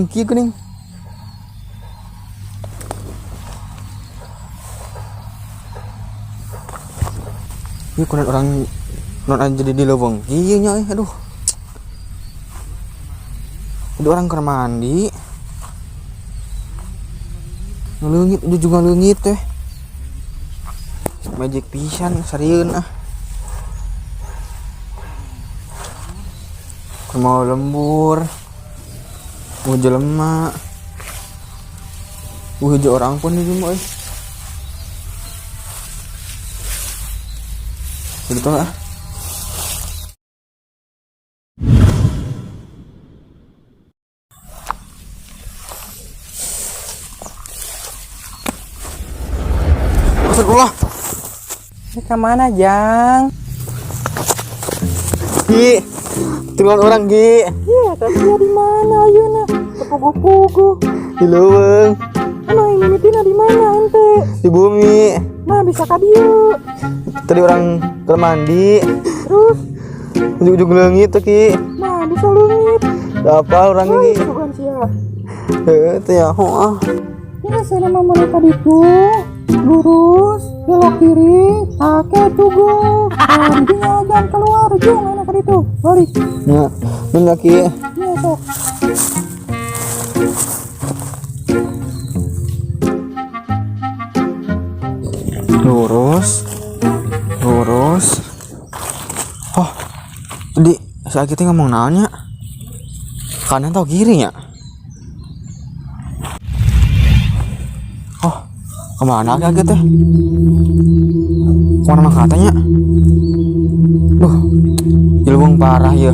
ki kuning. Yuk kunan orang non aja di lubang. Iya nya, aduh. Ada orang ke mandi. Ngelungit, itu juga ngelungit teh. Magic pisan, sarieun ah. Mau lembur. Mau jelema. Hijau orang pun di rumah Begitu lah. Astagfirullah. Ini kemana, Jang? Gi, turunan orang Gi. Iya, tapi dia di mana ayeuna? Kepugu-pugu. Di leuweung. Emang ini tina di mana ente? Di bumi. Nah, bisa ka dieu. Tadi orang ke mandi. Terus, Ujung-ujung leungit tuh Ki. nah bisa leungit. Apa orang Oh, ini? itu bukan sia. Itu ya, oh. Ini saya nama mereka itu lurus, belok kiri, pakai tugu. Nah, tinggal jalan keluar, jung enak itu. Balik. Ya, bener Ki. Iya, sok. Lurus. Oh, di saat kita ngomong naonnya kanan atau kiri ya? Oh, kemana kaki teh? Kemana mah katanya? Duh, jelubung parah ya.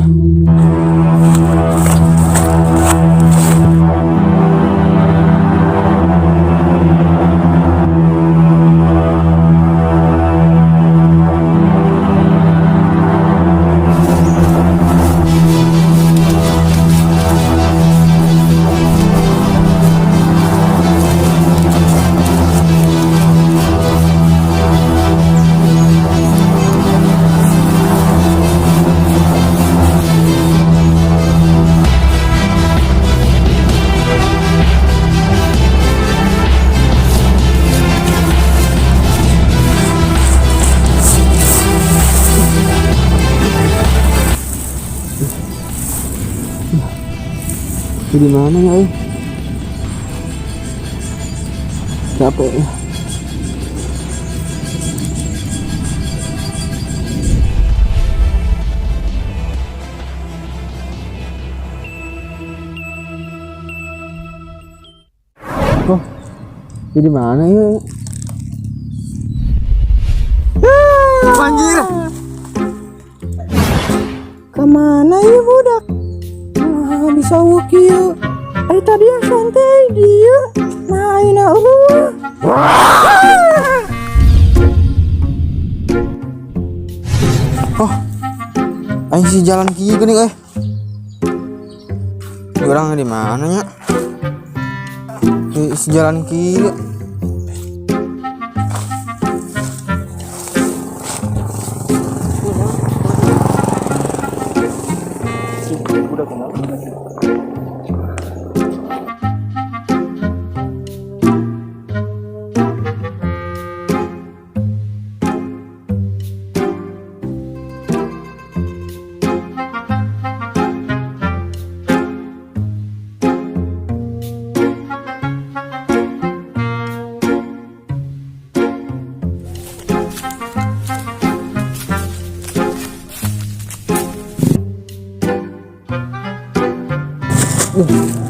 Di mana ya? Capek ya. Oh, di mana ya? Anjir. Kemana ya budak? Nah, bisa wukil. Tadi yang santai dia. Nah, ini Oh, aing si jalan kiri gini orang di mana ya? Si jalan kiri.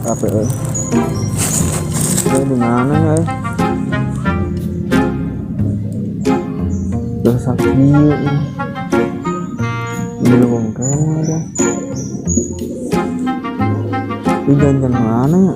Capek. Ini di mana ya? Udah sakit ini. Ini bongkar ya. Ini jalan mana ya?